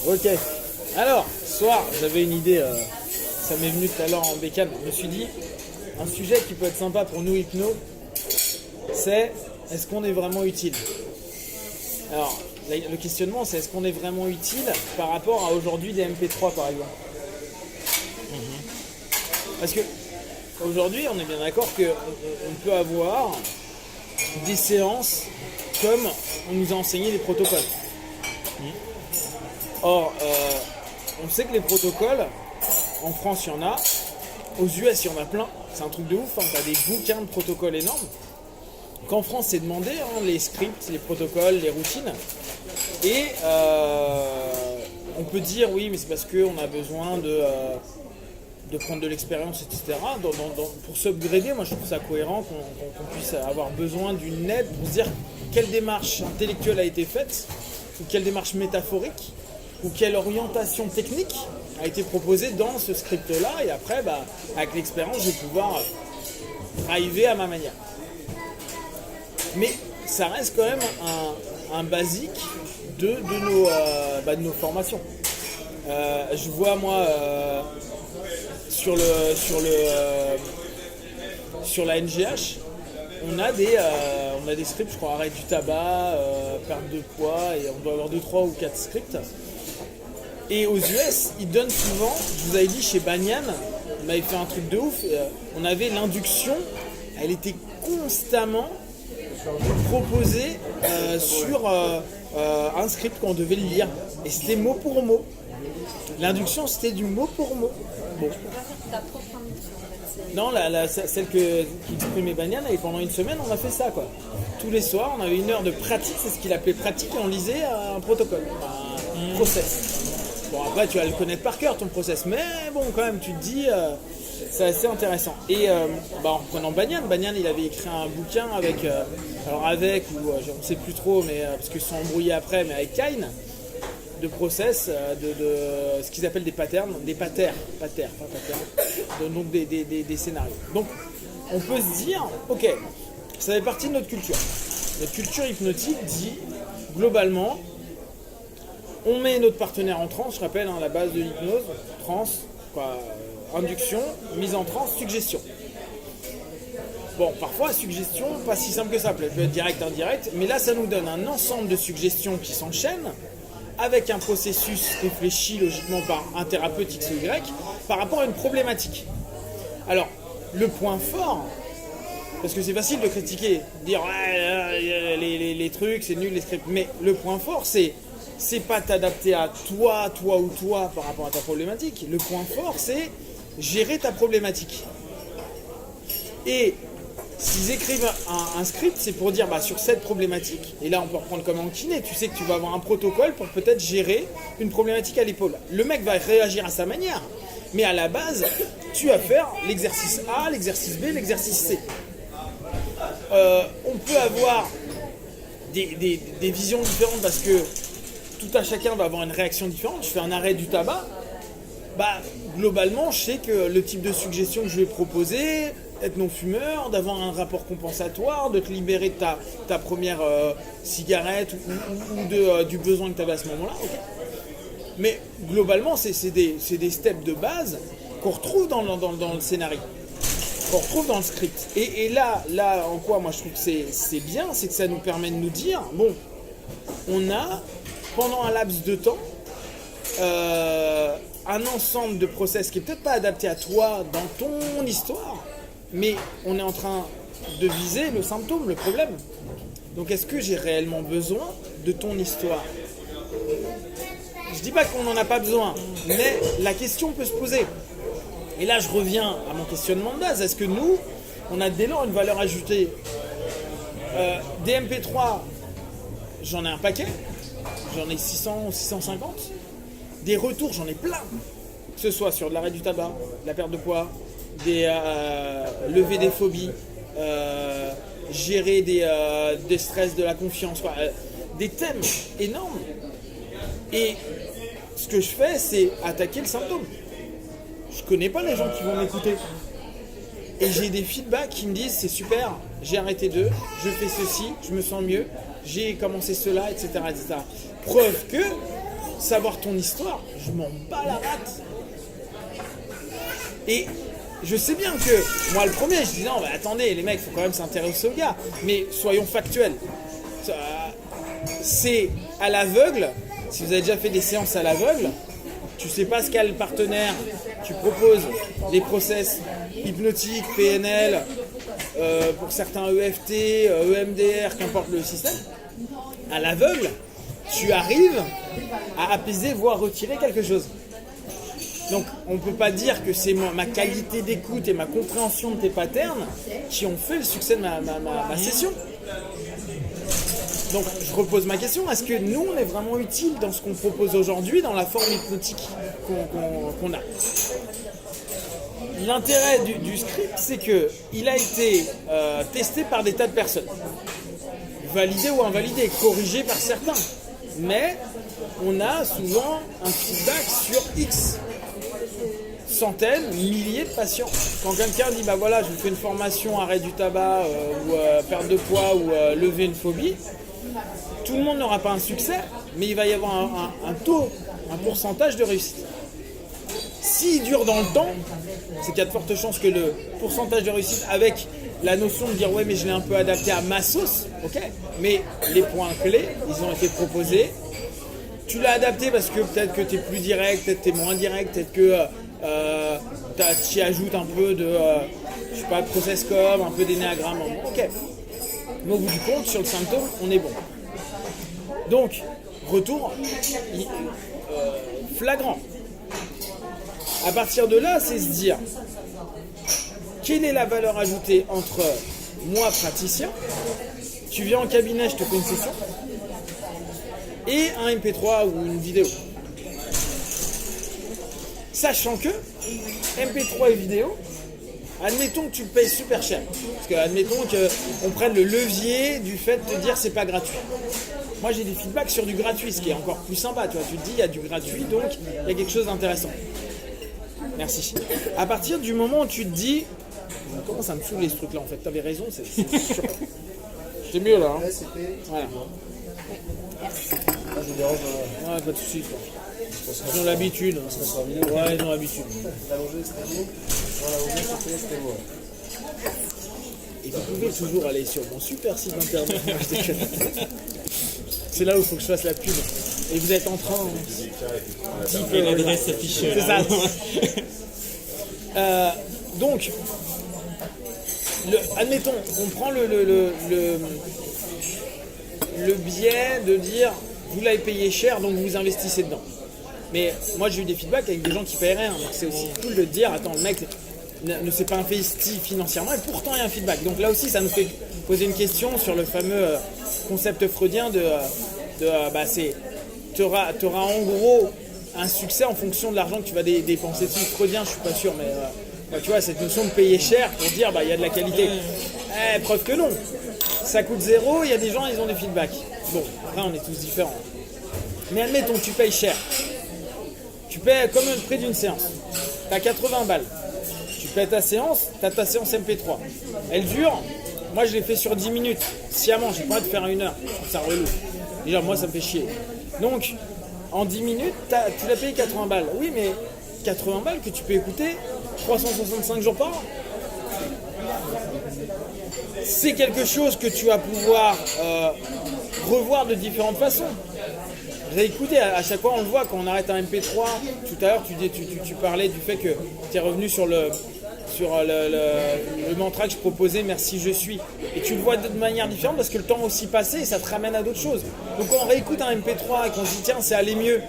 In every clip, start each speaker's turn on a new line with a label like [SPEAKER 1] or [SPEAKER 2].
[SPEAKER 1] Ok. Alors, ce soir, j'avais une idée, ça m'est venu tout à l'heure en bécane. Je me suis dit, un sujet qui peut être sympa pour nous hypnos, c'est est-ce qu'on est vraiment utile? Alors, le questionnement, c'est est-ce qu'on est vraiment utile par rapport à aujourd'hui des MP3 par exemple? Parce que aujourd'hui, on est bien d'accord qu'on peut avoir des séances comme on nous a enseigné les protocoles. Or, on sait que les protocoles, en France, il y en a. Aux US, il y en a plein. C'est un truc de ouf. Hein. Tu as des bouquins de protocoles énormes. Qu'en France, c'est demandé, hein, les scripts, les protocoles, les routines. Et on peut dire, oui, mais c'est parce qu'on a besoin de prendre de l'expérience, etc. Pour s'upgrader, moi, je trouve ça cohérent qu'on puisse avoir besoin d'une aide pour se dire quelle démarche intellectuelle a été faite, ou quelle démarche métaphorique, ou quelle orientation technique a été proposée dans ce script-là, et après, avec l'expérience, je vais pouvoir arriver à ma manière. Mais ça reste quand même un basique de nos formations. Je vois, moi, sur la NGH, on a des scripts, je crois, arrêt du tabac, perte de poids, et on doit avoir 2, 3 ou 4 scripts. Et aux US, ils donnent souvent, je vous avais dit chez Banyan, on avait fait un truc de ouf, on avait l'induction, elle était constamment proposée sur un script qu'on devait le lire. Et c'était mot pour mot. L'induction, c'était du mot pour mot. Bon.
[SPEAKER 2] Tu peux pas faire ta propre induction en fait.
[SPEAKER 1] Non, celle qui exprimait Banyan, et pendant une semaine, on a fait ça, quoi. Tous les soirs, on avait une heure de pratique, c'est ce qu'il appelait pratique, et on lisait un protocole, un process. Bon, après, tu vas le connaître par cœur, ton process, mais bon, quand même, tu te dis, c'est assez intéressant. Et en reprenant Banyan, il avait écrit un bouquin avec, je ne sais plus trop, mais parce qu'ils se sont embrouillés après, mais avec Kine, de process, de ce qu'ils appellent des patterns, des patterns, donc des scénarios. Donc, on peut se dire, ok, ça fait partie de notre culture. Notre culture hypnotique dit, globalement, on met notre partenaire en transe, je rappelle, la base de l'hypnose, transe, induction, mise en transe, suggestion. Bon, parfois, suggestion, pas si simple que ça, peut être direct, indirect, mais là, ça nous donne un ensemble de suggestions qui s'enchaînent, avec un processus réfléchi logiquement par un thérapeute X ou Y, par rapport à une problématique. Alors, le point fort, parce que c'est facile de critiquer, dire ouais, les trucs, c'est nul, les scripts, mais le point fort, c'est pas t'adapter à toi ou toi par rapport à ta problématique. Le point fort, c'est gérer ta problématique. Et s'ils écrivent un script, c'est pour dire sur cette problématique, et là on peut reprendre comme en kiné, tu sais que tu vas avoir un protocole pour peut-être gérer une problématique à l'épaule. Le mec va réagir à sa manière, mais à la base, tu vas faire l'exercice A, l'exercice B, l'exercice C. On peut avoir des visions différentes parce que tout à chacun va avoir une réaction différente. Je fais un arrêt du tabac, globalement, je sais que le type de suggestion que je vais proposer, être non-fumeur, d'avoir un rapport compensatoire, de te libérer de ta première cigarette ou du besoin que tu avais à ce moment-là. Okay. Mais globalement, c'est des steps de base qu'on retrouve dans le scénario, qu'on retrouve dans le script. Et là, en quoi moi je trouve que c'est bien, c'est que ça nous permet de nous dire, bon, on a, pendant un laps de temps, un ensemble de process qui n'est peut-être pas adapté à toi dans ton histoire, mais on est en train de viser le symptôme, le problème. Donc est-ce que j'ai réellement besoin de ton histoire? Je dis pas qu'on n'en a pas besoin, mais la question peut se poser. Et là je reviens à mon questionnement de base. Est-ce que nous, on a dès lors une valeur ajoutée? Des MP3, j'en ai un paquet, j'en ai 600, 650. Des retours, j'en ai plein. Que ce soit sur de l'arrêt du tabac, de la perte de poids, lever des phobies, gérer des stress, de la confiance, des thèmes énormes. Et ce que je fais, c'est attaquer le symptôme. Je connais pas les gens qui vont m'écouter. Et j'ai des feedbacks qui me disent c'est super, j'ai arrêté je fais ceci, je me sens mieux, j'ai commencé cela, etc., etc. Preuve que savoir ton histoire, je m'en bats la rate. Et je sais bien que, moi le premier, je dis non, bah, attendez, les mecs, il faut quand même s'intéresser aux gars. Mais soyons factuels. C'est à l'aveugle, si vous avez déjà fait des séances à l'aveugle, tu sais pas ce qu'a le partenaire, tu proposes les process hypnotiques, PNL, pour certains EFT, EMDR, qu'importe le système. À l'aveugle, tu arrives à apaiser, voire retirer quelque chose. Donc on ne peut pas dire que c'est ma qualité d'écoute et ma compréhension de tes patterns qui ont fait le succès de ma session. Donc je repose ma question, est-ce que nous on est vraiment utile dans ce qu'on propose aujourd'hui, dans la forme hypnotique qu'on a? L'intérêt du script, c'est qu'il a été testé par des tas de personnes, validé ou invalidé, corrigé par certains, mais on a souvent un feedback sur X centaines, milliers de patients. Quand quelqu'un dit bah voilà, je vous fais une formation arrêt du tabac ou perte de poids ou lever une phobie, tout le monde n'aura pas un succès, mais il va y avoir un taux, un pourcentage de réussite. S'il dure dans le temps, c'est qu'il y a de fortes chances que le pourcentage de réussite, avec la notion de dire ouais mais je l'ai un peu adapté à ma sauce, ok, mais les points clés, ils ont été proposés. Tu l'as adapté parce que peut-être que tu es plus direct, peut-être que tu es moins direct, peut-être que tu y ajoutes un peu de, je sais pas, de process com, un peu d'énéagramme, ok. Mais au bout du compte, sur le symptôme, on est bon. Donc, retour flagrant. À partir de là, c'est se dire, quelle est la valeur ajoutée entre moi, praticien, tu viens en cabinet, je te fais une session, et un MP3 ou une vidéo. Sachant que MP3 et vidéo, admettons que tu le payes super cher. Parce que admettons qu'on prenne le levier du fait de te dire c'est pas gratuit. Moi j'ai des feedbacks sur du gratuit, ce qui est encore plus sympa. Tu vois, tu te dis il y a du gratuit, donc il y a quelque chose d'intéressant. Merci. À partir du moment où tu te dis, comment ça me saoule ce truc là en fait, t'avais raison, c'est sûr. J'étais mieux là. Hein. Voilà.
[SPEAKER 3] Je vous dérange.
[SPEAKER 1] Ouais, pas de soucis. Ils ont l'habitude. Ouais, ils ont l'habitude. Et vous pouvez toujours aller sur mon super site internet. C'est là où il faut que je fasse la pub. Et vous êtes en train.
[SPEAKER 4] Et l'adresse affichée.
[SPEAKER 1] C'est ça. Donc, admettons, on prend le biais de dire vous l'avez payé cher donc vous investissez dedans. Mais moi j'ai eu des feedbacks avec des gens qui payent rien, donc c'est aussi cool de dire attends le mec ne s'est pas investi financièrement et pourtant il y a un feedback. Donc là aussi ça nous fait poser une question sur le fameux concept freudien t'auras en gros un succès en fonction de l'argent que tu vas dépenser dessus. Freudien je suis pas sûr mais tu vois cette notion de payer cher pour dire il y a de la qualité. Preuve que non. Ça coûte zéro, il y a des gens, ils ont des feedbacks. Bon, après on est tous différents. Mais admettons que tu payes cher. Tu payes comme le prix d'une séance. Tu as 80 balles. Tu payes ta séance, tu as ta séance MP3. Elle dure, moi je l'ai fait sur 10 minutes. Sciemment, j'ai pas envie de faire 1 heure. Je trouve ça relou. Déjà, moi ça me fait chier. Donc, en 10 minutes, tu l'as payé 80 balles. Oui, mais 80 balles que tu peux écouter 365 jours par an. C'est quelque chose que tu vas pouvoir revoir de différentes façons. Réécouter, à chaque fois on le voit quand on arrête un MP3. Tout à l'heure tu parlais du fait que tu es revenu sur le mantra que je proposais, merci je suis. Et tu le vois de manière différente parce que le temps a aussi passé et ça te ramène à d'autres choses. Donc quand on réécoute un MP3 et qu'on se dit tiens c'est allé mieux,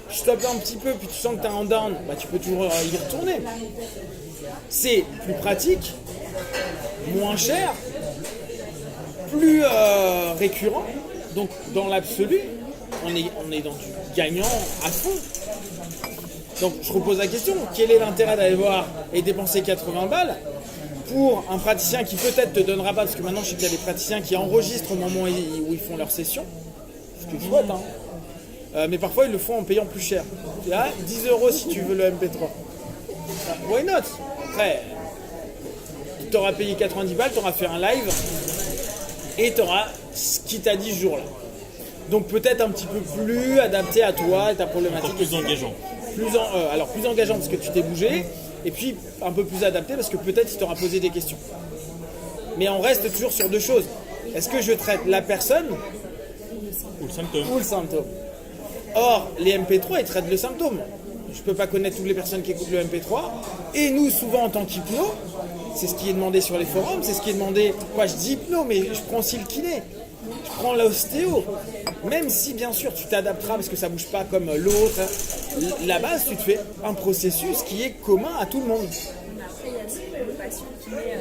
[SPEAKER 1] je stoppe un petit peu puis tu sens que tu es en down, tu peux toujours y retourner. C'est plus pratique, moins cher, plus récurrent, donc dans l'absolu, on est dans du gagnant à fond. Donc je repose la question, quel est l'intérêt d'aller voir et dépenser 80 balles pour un praticien qui peut-être te donnera pas, parce que maintenant je sais qu'il y a des praticiens qui enregistrent au moment où ils font leur session, ce que je souhaite, mais parfois ils le font en payant plus cher. 10 € si tu veux le MP3. Why not? Après, tu auras payé 90 balles, tu auras fait un live et tu auras ce qu'il t'a dit ce jour-là. Donc peut-être un petit peu plus adapté à toi et ta problématique.
[SPEAKER 4] Encore plus engageant.
[SPEAKER 1] Alors plus engageant parce que tu t'es bougé, et puis un peu plus adapté parce que peut-être il t'aura posé des questions. Mais on reste toujours sur deux choses. Est-ce que je traite la personne
[SPEAKER 4] Ou le symptôme.
[SPEAKER 1] ou le symptôme? Or, les MP3, ils traitent le symptôme. Je ne peux pas connaître toutes les personnes qui écoutent le MP3. Et nous, souvent, en tant qu'hypno, c'est ce qui est demandé sur les forums, c'est ce qui est demandé... Moi, je dis hypno, mais je prends aussi le kiné. Je prends l'ostéo. Même si, bien sûr, tu t'adapteras parce que ça ne bouge pas comme l'autre. La base, tu te fais un processus qui est commun à tout le monde.
[SPEAKER 2] Après, il y a le patient qui met